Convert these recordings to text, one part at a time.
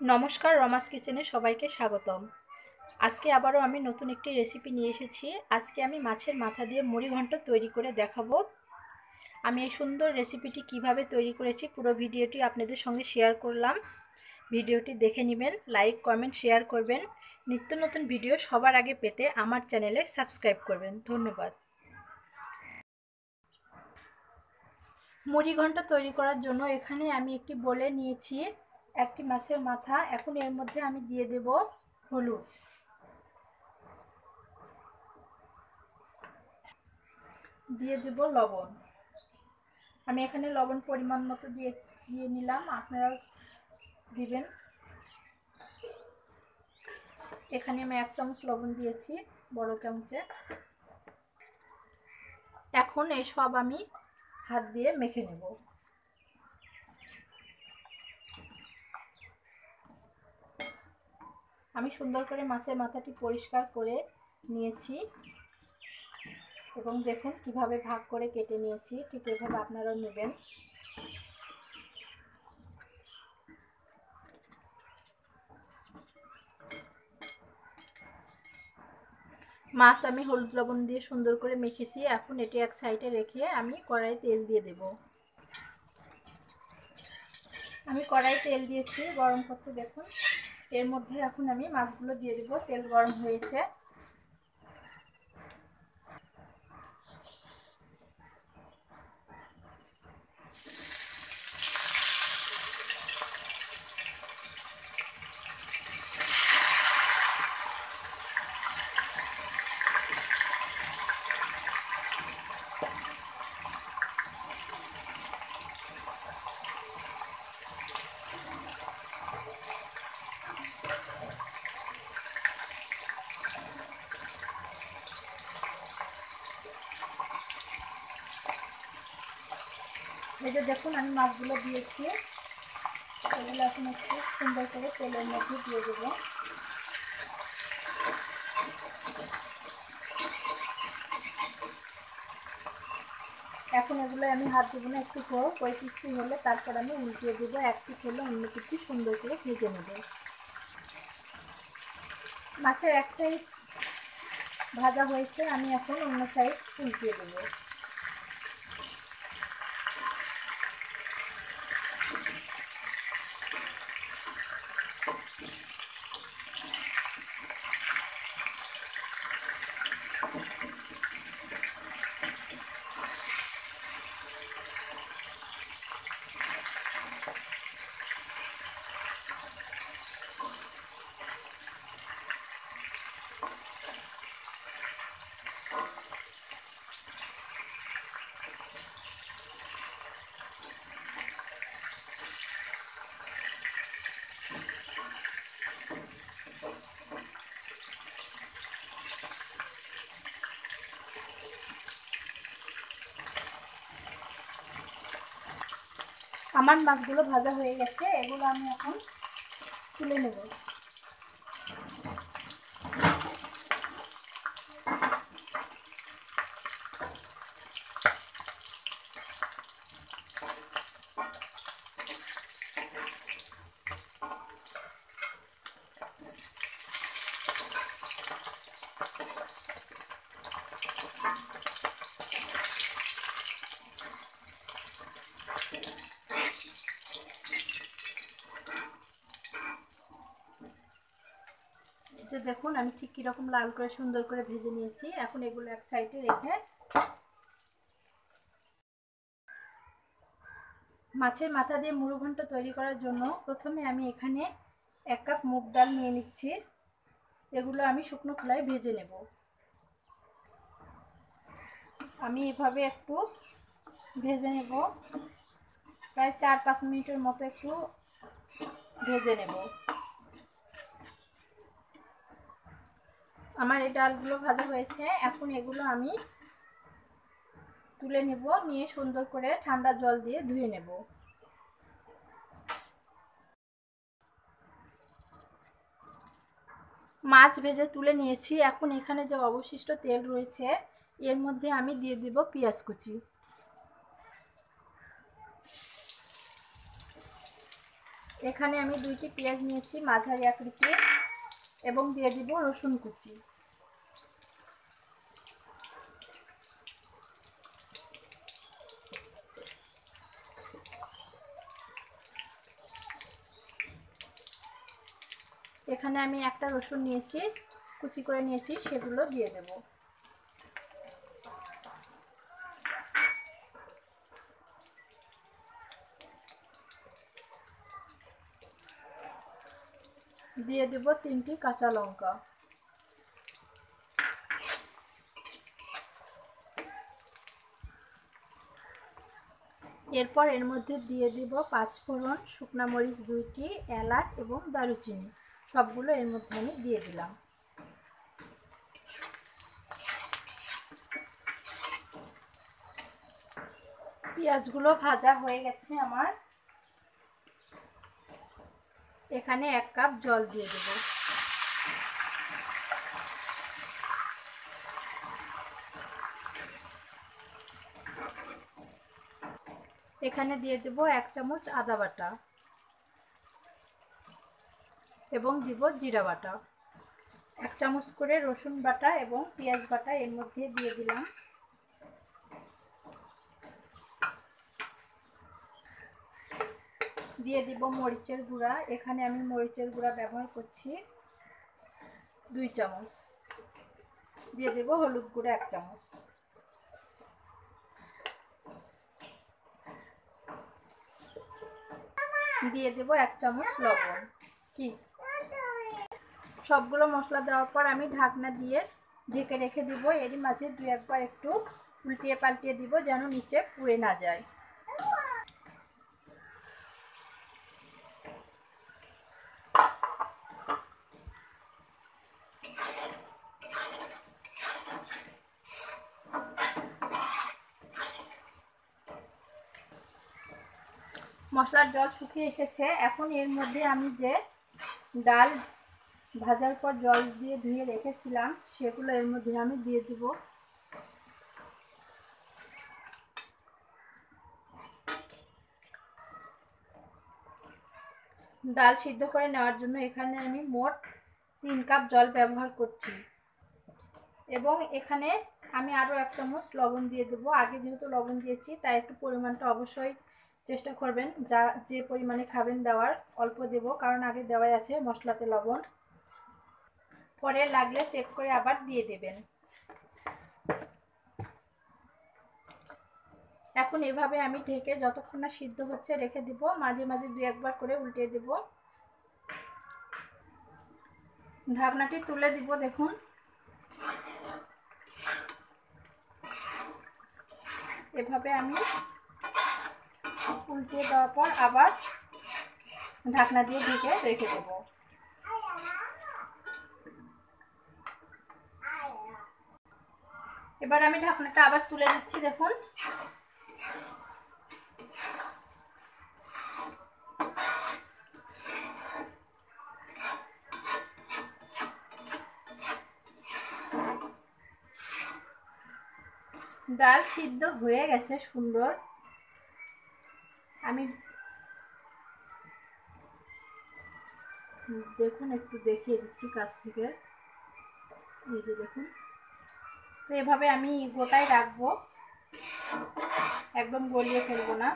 নমস্কার, রমাস কিচেনে সবাইকে স্বাগতম। আজকে আবারও আমি নতুন একটি রেসিপি নিয়ে এসেছি। আজকে আমি মাছের মাথা দিয়ে মুড়ি ঘন্ট তৈরি করে দেখাবো। আমি এই সুন্দর রেসিপিটি কিভাবে তৈরি করেছি পুরো ভিডিওটি আপনাদের সঙ্গে শেয়ার করলাম। ভিডিওটি দেখে নেবেন, লাইক কমেন্ট শেয়ার করবেন। নিত্য নতুন ভিডিও সবার আগে পেতে আমার চ্যানেলে সাবস্ক্রাইব করবেন। ধন্যবাদ। মুড়ি ঘন্ট তৈরি করার জন্য এখানে আমি একটি বলে নিয়েছি একটি মাছের মাথা। এখন এর মধ্যে আমি দিয়ে দেব হলুদ, দিয়ে দেব লবণ। আমি এখানে লবণ পরিমাণ মতো দিয়ে নিলাম, আপনারা দিবেন। এখানে আমি 1 চামচ লবণ দিয়েছি, বড় চামচে। এখন এই সব আমি হাত দিয়ে মেখে নেব। আমি সুন্দর করে মাছের মাথাটি পরিষ্কার করে নিয়েছি এবং দেখুন কিভাবে ভাগ করে কেটে নিয়েছি। ঠিক এভাবে আপনারাও নেবেন। মাছ আমি হলুদ লবণ দিয়ে সুন্দর করে মেখেছি। এখন এটি এক সাইডে রেখে আমি কড়াই তেল দিয়ে দেব। আমি কড়াই তেল দিয়েছি, গরম করতে দেখুন। এর মধ্যে এখন আমি মাছগুলো দিয়ে দেব। তেল গরম হয়েছে। এই যে দেখুন আমি মাছগুলো দিয়েছি, এগুলো এখন একটু সুন্দর করে তেলের মধ্যে দিয়ে দেবো। এখন এগুলো আমি হাত দেবো না, একটু হোক, ওই পিঠি হলে তারপর আমি উল্টিয়ে দেবো। এক পিঠ হলে অন্য পিঠি সুন্দর করে ভেজে নেব। মাছের এক সাইড ভাজা হয়েছে, আমি এখন অন্য সাইড উল্টিয়ে দেবো। আমার মাছগুলো ভাজা হয়ে গেছে, এগুলো আমি এখন তুলে নেব। দেখুন আমি ঠিক কিরকম লাল করে সুন্দর করে ভেজে নিয়েছি। এখন এগুলো এক সাইডে রেখে মাছের মাথা দিয়ে মুড়ি ঘন্ট তৈরি করার জন্য প্রথমে আমি এখানে 1 কাপ মুগ ডাল নিয়ে নিচ্ছি। এগুলো আমি শুকনো খোলায় ভেজে নেব। আমি এভাবে একটু ভেজে নেব, প্রায় 4-5 মিনিটের মতো একটু ভেজে নেব। আমার এই ডালগুলো ভাজা হয়েছে, এখন এগুলো আমি তুলে নেব, নিয়ে সুন্দর করে ঠান্ডা জল দিয়ে ধুয়ে নেব। মাছ ভেজে তুলে নিয়েছি। এখন এখানে যে অবশিষ্ট তেল রয়েছে এর মধ্যে আমি দিয়ে দিব পেঁয়াজ কুচি। এখানে আমি 2টি পেঁয়াজ নিয়েছি মাঝারি আকৃতির এবং দিয়ে দিব রসুন কুচি। এখানে আমি একটা রসুন নিয়েছি, কুচি করে নিয়েছি, সেগুলো দিয়ে দেব। দিয়ে দেব 3টি কাঁচা লঙ্কা। এরপর এর মধ্যে দিয়ে দিব 5 ফোড়ন, শুকনা মরিচ 2টি, এলাচ এবং দারুচিনি, সবগুলো এর মধ্যে আমি দিয়ে দিলাম। পেঁয়াজগুলো ভাজা হয়ে গেছে আমার। এখানে 1 কাপ জল দিয়ে দেব। এখানে দিয়ে দেব 1 চামচ আদা বাটা এবং দিব জিরা বাটা। 1 চামচ করে রসুন বাটা এবং পেঁয়াজ বাটা এর মধ্যে দিয়ে দিলাম। দিয়ে দিব মরিচের গুঁড়া। এখানে আমি মরিচের গুঁড়া ব্যবহার করছি 2 চামচ। দিয়ে দেব হলুদ গুঁড়া 1 চামচ। দিয়ে দেব 1 চামচ লবণ। সবগুলো মশলা দেওয়ার পর আমি ঢাকনা দিয়ে ঢেকে রেখে দিব। এরই মাঝে 2-1 বার একটু উল্টিয়ে পাল্টিয়ে দিব যেন নিচে পুড়ে না যায়। মশলার জল শুকিয়ে এসেছে। এখন এর মধ্যে আমি যে ডাল ভাজার পর জল দিয়ে ধুয়ে রেখেছিলাম সেগুলো এর মধ্যে আমি দিয়ে দিব। ডাল সিদ্ধ করে নেওয়ার জন্য এখানে আমি মোট 3 কাপ জল ব্যবহার করছি এবং এখানে আমি আরও 1 চামচ লবণ দিয়ে দেবো। আগে যেহেতু লবণ দিয়েছি তাই একটু পরিমাণটা অবশ্যই চেষ্টা করবেন যে পরিমাণে খাবেন দেওয়ার, অল্প দেব কারণ আগে দেওয়াই আছে মশলাতে লবণ। পরে লাগলে চেক করে আবার দিয়ে দেবেন। এখন এভাবে আমি ঢেকে যতক্ষণ না সিদ্ধ হচ্ছে রেখে দিব। মাঝে মাঝে 2-1 বার করে উল্টে দেব। ঢাকনাটি তুলে দিব। দেখুন এভাবে আমি উল্টে দেওয়ার পর আবার ঢাকনা দিয়ে ঢেকে রেখে দেব। এবার আমি ঢাকনাটা আবার তুলে দিচ্ছি। দেখুন ডাল সিদ্ধ হয়ে গেছে সুন্দর। আমি দেখুন একটু দেখিয়ে দিচ্ছি কাছ থেকে। এই যে দেখুন, তো এভাবে আমি গোটায় রাখবো, একদম গলিয়ে ফেলবো না।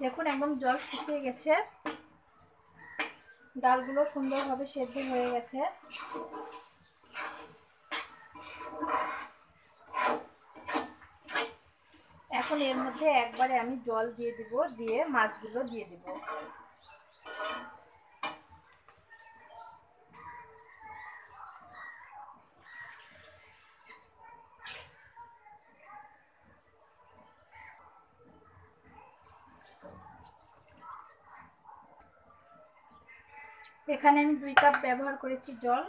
দেখুন একদম জল শুকিয়ে গেছে, ডালগুলো সুন্দরভাবে সেদ্ধ হয়ে গেছে। এখন এর মধ্যে একবারে আমি জল দিয়ে দিব, দিয়ে মাছগুলো দিয়ে দিব। এখানে আমি 2 কাপ ব্যবহার করেছি জল।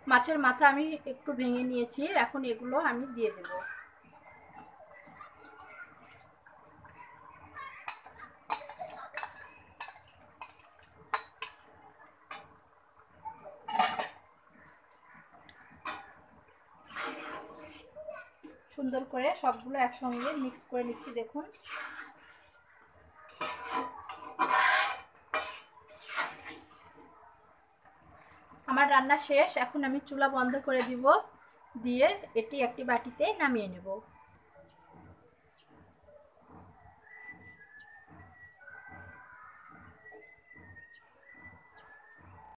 মাছের মাথা আমি একটু ভেঙে নিয়েছি, এখন এগুলো আমি দিয়ে দেব। সুন্দর করে সবগুলো একসঙ্গে মিক্স করে নিচ্ছি। দেখুন আমার রান্না শেষ, এখন আমি চুলা বন্ধ করে দিব, দিয়ে এটি একটি বাটিতে নামিয়ে নেব।